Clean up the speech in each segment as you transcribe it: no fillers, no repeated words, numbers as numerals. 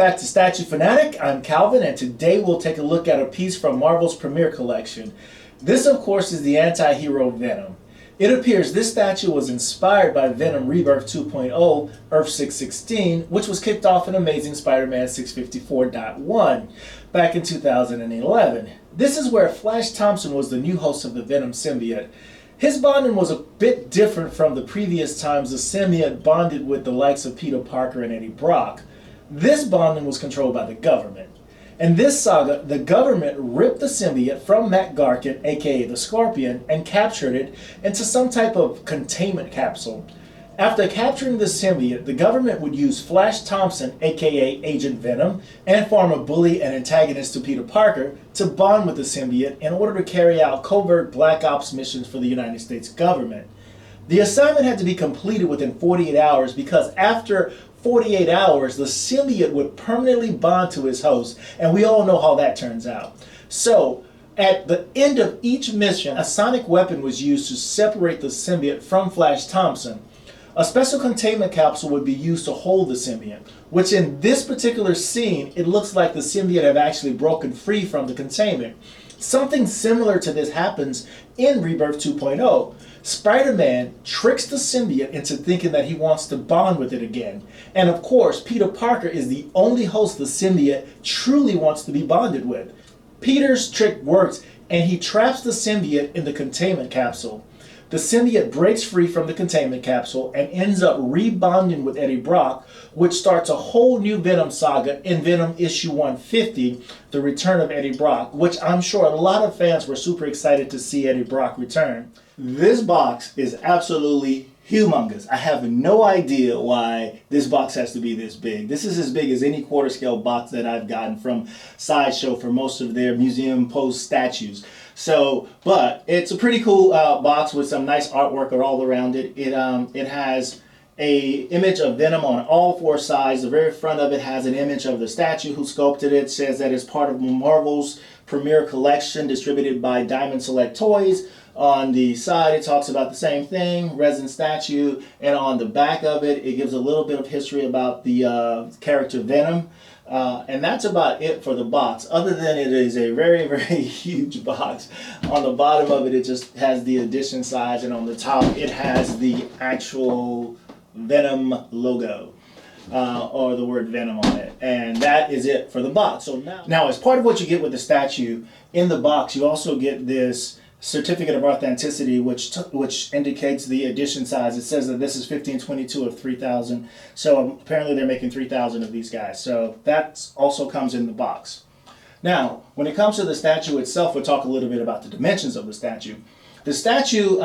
back to Statue Fanatic. I'm Calvin, and today we'll take a look at a piece from Marvel's Premiere Collection. This, of course, is the anti-hero Venom. It appears this statue was inspired by Venom Rebirth 2.0, Earth 616, which was kicked off in Amazing Spider-Man 654.1 back in 2011. This is where Flash Thompson was the new host of the Venom symbiote. His bonding was a bit different from the previous times the symbiote bonded with the likes of Peter Parker and Eddie Brock. This bonding was controlled by the government. In this saga, the government ripped the symbiote from Matt Garkin, aka the Scorpion, and captured it into some type of containment capsule. After capturing the symbiote, the government would use Flash Thompson, aka Agent Venom, and former bully and antagonist to Peter Parker, to bond with the symbiote in order to carry out covert Black Ops missions for the United States government. The assignment had to be completed within 48 hours because after 48 hours, the symbiote would permanently bond to his host, and we all know how that turns out. So, at the end of each mission, a sonic weapon was used to separate the symbiote from Flash Thompson. A special containment capsule would be used to hold the symbiote, which in this particular scene, it looks like the symbiote have actually broken free from the containment. Something similar to this happens in Rebirth 2.0. Spider-Man tricks the symbiote into thinking that he wants to bond with it again. And of course, Peter Parker is the only host the symbiote truly wants to be bonded with. Peter's trick works, and he traps the symbiote in the containment capsule. The symbiote breaks free from the containment capsule and ends up rebonding with Eddie Brock, which starts a whole new Venom saga in Venom issue 150, The Return of Eddie Brock, which I'm sure a lot of fans were super excited to see Eddie Brock return. This box is absolutely humongous. I have no idea why this box has to be this big. This is as big as any quarter scale box that I've gotten from Sideshow for most of their museum posed statues. So, but it's a pretty cool box with some nice artwork all around it. It has a image of Venom on all four sides. The very front of it has an image of the statue who sculpted it. Says that it's part of Marvel's Premiere Collection distributed by Diamond Select Toys. On the side, it talks about the same thing, resin statue, and on the back of it, it gives a little bit of history about the character Venom. And that's about it for the box, other than it is a very, very huge box. On the bottom of it, it just has the edition size, and on the top, it has the actual Venom logo. Or the word Venom on it. And that is it for the box. So now as part of what you get with the statue, in the box, you also get this certificate of authenticity, which indicates the edition size. It says that this is 1522 of 3,000. So apparently they're making 3,000 of these guys. So that also comes in the box. Now, when it comes to the statue itself, we'll talk a little bit about the dimensions of the statue. The statue,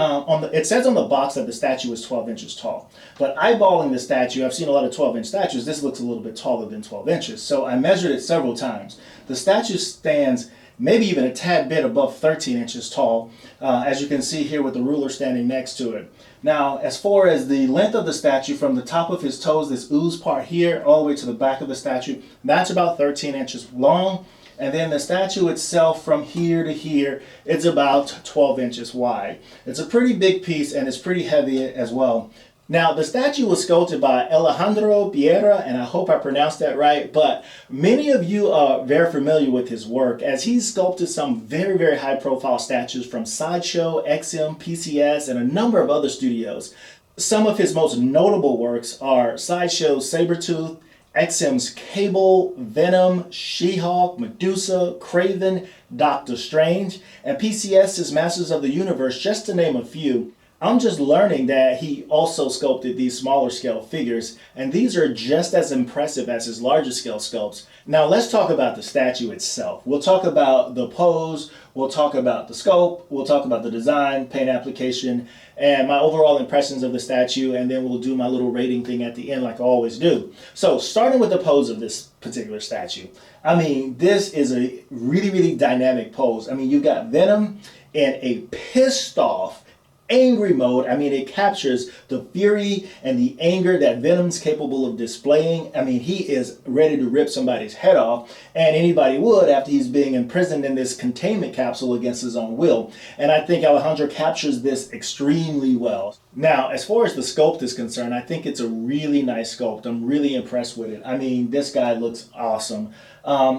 it says on the box that the statue is 12 inches tall. But eyeballing the statue, I've seen a lot of 12-inch statues. This looks a little bit taller than 12 inches. So I measured it several times. The statue stands maybe even a tad bit above 13 inches tall, as you can see here with the ruler standing next to it. Now, as far as the length of the statue from the top of his toes, this ooze part here, all the way to the back of the statue, that's about 13 inches long. And then the statue itself from here to here, it's about 12 inches wide. It's a pretty big piece and it's pretty heavy as well. Now, the statue was sculpted by Alejandro Pereira, and I hope I pronounced that right, but many of you are very familiar with his work, as he's sculpted some very, very high-profile statues from Sideshow, XM, PCS, and a number of other studios. Some of his most notable works are Sideshow's Sabretooth, XM's Cable, Venom, She-Hulk, Medusa, Kraven, Doctor Strange, and PCS's Masters of the Universe, just to name a few. I'm just learning that he also sculpted these smaller scale figures, and these are just as impressive as his larger scale sculpts. Now let's talk about the statue itself. We'll talk about the pose, we'll talk about the sculpt, we'll talk about the design, paint application, and my overall impressions of the statue, and then we'll do my little rating thing at the end like I always do. So starting with the pose of this particular statue. I mean, this is a really, really dynamic pose. I mean, you've got Venom in a pissed off angry mode. I mean, it captures the fury and the anger that Venom's capable of displaying. I mean, he is ready to rip somebody's head off, and anybody would after he's being imprisoned in this containment capsule against his own will. And I think Alejandro captures this extremely well. Now, as far as the sculpt is concerned, I think it's a really nice sculpt. I'm really impressed with it. I mean, this guy looks awesome.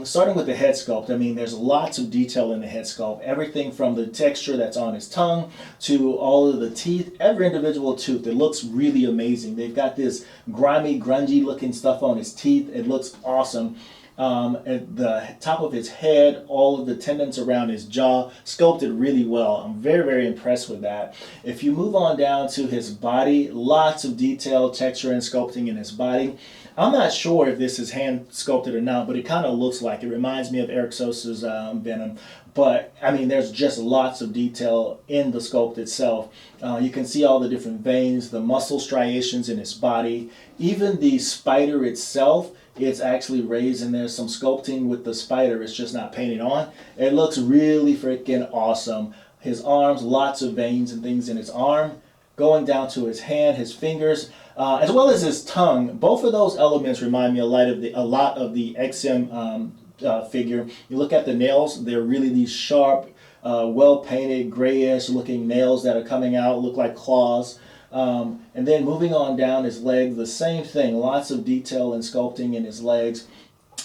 Starting with the head sculpt, I mean, there's lots of detail in the head sculpt. Everything from the texture that's on his tongue to all of the teeth, every individual tooth. It looks really amazing. They've got this grimy, grungy looking stuff on his teeth. It looks awesome. At the top of his head, all of the tendons around his jaw, sculpted really well. I'm very, very impressed with that. If you move on down to his body, lots of detail, texture, and sculpting in his body. I'm not sure if this is hand sculpted or not, but it kind of looks like it. Reminds me of Eric Sosa's Venom. But I mean, there's just lots of detail in the sculpt itself. You can see all the different veins, the muscle striations in his body, even the spider itself. It's actually raised, and there's some sculpting with the spider. It's just not painted on. It looks really freaking awesome. His arms, lots of veins and things in his arm, going down to his hand, his fingers, as well as his tongue. Both of those elements remind me a lot of the XM figure. You look at the nails; they're really these sharp, well-painted, grayish looking nails that are coming out, look like claws. And then moving on down his legs, the same thing, lots of detail and sculpting in his legs.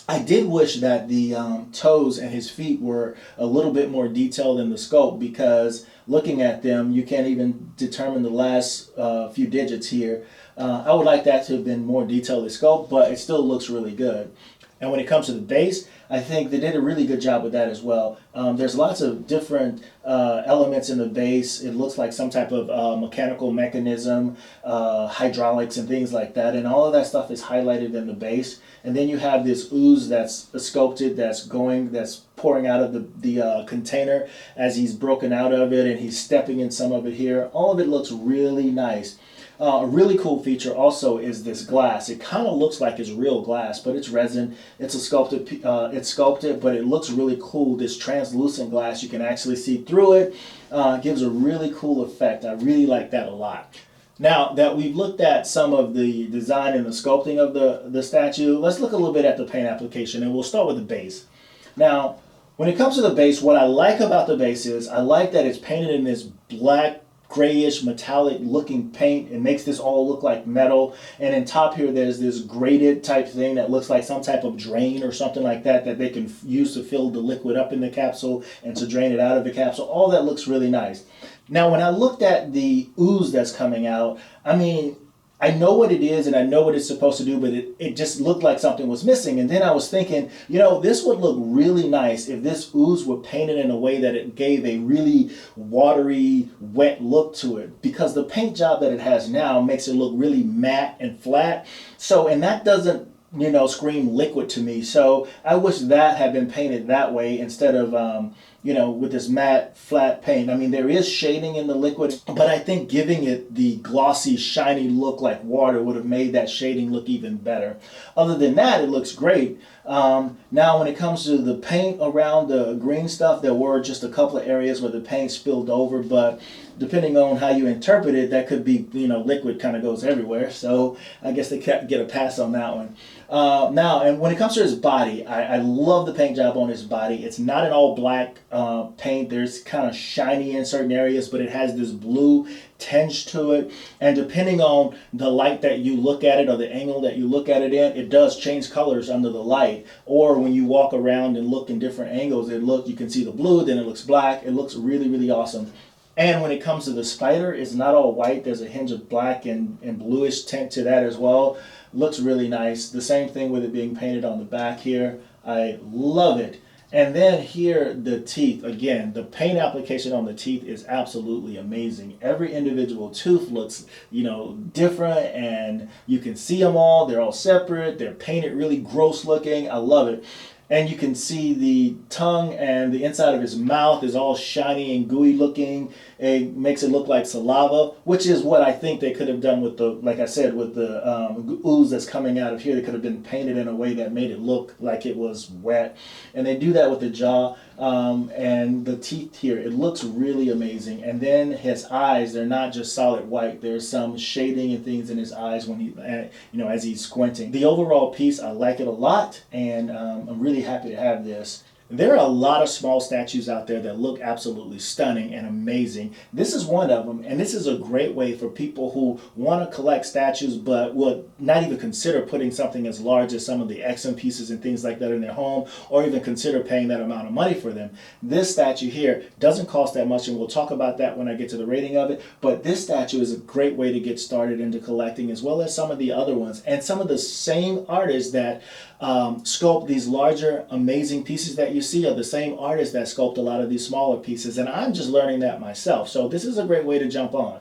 I did wish that the toes and his feet were a little bit more detailed in the sculpt, because looking at them, you can't even determine the last few digits here. I would like that to have been more detailed in sculpt, but it still looks really good. And when it comes to the base, I think they did a really good job with that as well. There's lots of different elements in the base. It looks like some type of mechanical mechanism, hydraulics and things like that. And all of that stuff is highlighted in the base. And then you have this ooze that's sculpted, that's pouring out of the container as he's broken out of it, and he's stepping in some of it here. All of it looks really nice. A really cool feature also is this glass. It kind of looks like it's real glass, but it's resin. It's sculpted, but it looks really cool. This translucent glass, you can actually see through it. Gives a really cool effect. I really like that a lot. Now that we've looked at some of the design and the sculpting of the statue, let's look a little bit at the paint application, and we'll start with the base. Now, when it comes to the base, what I like about the base is I like that it's painted in this black, grayish metallic looking paint. It makes this all look like metal, and in top here there's this grated type thing that looks like some type of drain or something like that they can use to fill the liquid up in the capsule and to drain it out of the capsule. All that looks really nice. Now when I looked at the ooze that's coming out, I mean, I know what it is and I know what it's supposed to do, but it just looked like something was missing. And then I was thinking, you know, this would look really nice if this ooze were painted in a way that it gave a really watery, wet look to it, because the paint job that it has now makes it look really matte and flat. So, and that doesn't, you know, scream liquid to me. So I wish that had been painted that way instead of, you know, with this matte, flat paint. I mean, there is shading in the liquid, but I think giving it the glossy, shiny look like water would have made that shading look even better. Other than that, it looks great. Now, when it comes to the paint around the green stuff, there were just a couple of areas where the paint spilled over, but depending on how you interpret it, that could be, you know, liquid kind of goes everywhere. So I guess they can't get a pass on that one. Now, and when it comes to his body, I love the paint job on his body. It's not an all black paint. There's kind of shiny in certain areas, but it has this blue tinge to it. And depending on the light that you look at it or the angle that you look at it in, it does change colors under the light. Or when you walk around and look in different angles, you can see the blue, then it looks black. It looks really, really awesome. And when it comes to the spider, it's not all white. There's a hinge of black and bluish tint to that as well. Looks really nice. The same thing with it being painted on the back here. I love it. And then here, the teeth. Again, the paint application on the teeth is absolutely amazing. Every individual tooth looks, you know, different, and you can see them all. They're all separate. They're painted really gross looking. I love it. and you can see the tongue and the inside of his mouth is all shiny and gooey looking. It makes it look like saliva, which is what I think they could have done with the, like I said, with the ooze that's coming out of here. They could have been painted in a way that made it look like it was wet. And they do that with the jaw and the teeth here. It looks really amazing. And then his eyes, they're not just solid white. There's some shading and things in his eyes when he, as he's squinting. The overall piece, I like it a lot, and I'm really happy to have this. There are a lot of small statues out there that look absolutely stunning and amazing. This is one of them, and this is a great way for people who want to collect statues but would not even consider putting something as large as some of the XM pieces and things like that in their home, or even consider paying that amount of money for them. This statue here doesn't cost that much, and we'll talk about that when I get to the rating of it, but this statue is a great way to get started into collecting, as well as some of the other ones. And some of the same artists that sculpt these larger, amazing pieces that you see are the same artists that sculpt a lot of these smaller pieces, and I'm just learning that myself. So this is a great way to jump on.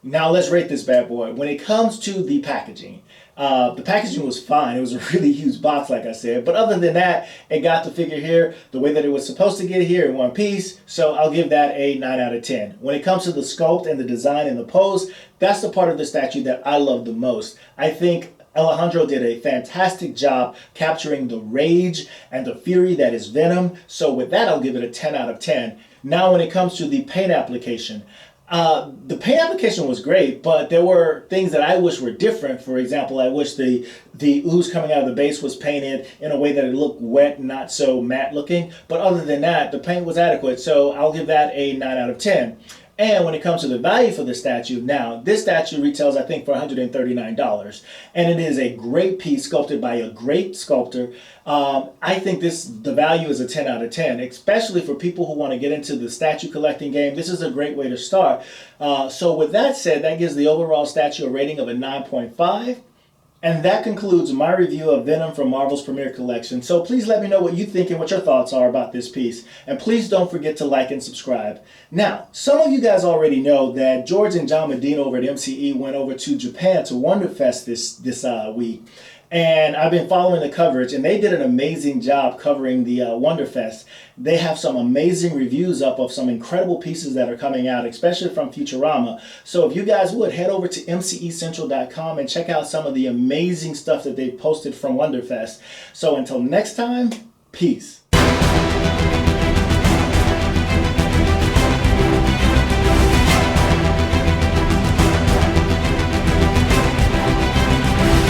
Now let's rate this bad boy. When it comes to the packaging was fine. It was a really huge box, like I said, but other than that, it got the figure here the way that it was supposed to get here in one piece, so I'll give that a 9 out of 10. When it comes to the sculpt and the design and the pose, that's the part of the statue that I love the most. I think Alejandro did a fantastic job capturing the rage and the fury that is Venom. So with that, I'll give it a 10 out of 10. Now when it comes to the paint application, the paint application was great, but there were things that I wish were different. For example, I wish the ooze coming out of the base was painted in a way that it looked wet, not so matte looking. But other than that, the paint was adequate, so I'll give that a 9 out of 10. And when it comes to the value for the statue, now this statue retails I think for $139, and it is a great piece sculpted by a great sculptor. I think the value is a 10 out of 10, especially for people who want to get into the statue collecting game. This is a great way to start. So with that said, that gives the overall statue a rating of a 9.5. And that concludes my review of Venom from Marvel's Premiere Collection. So please let me know what you think and what your thoughts are about this piece. And please don't forget to like and subscribe. Now, some of you guys already know that George and John Medina over at MCE went over to Japan to Wonderfest this week. And I've been following the coverage, and they did an amazing job covering the Wonderfest. They have some amazing reviews up of some incredible pieces that are coming out, especially from Figureama. So if you guys would, head over to mcecentral.com and check out some of the amazing stuff that they posted from Wonderfest. So until next time, peace.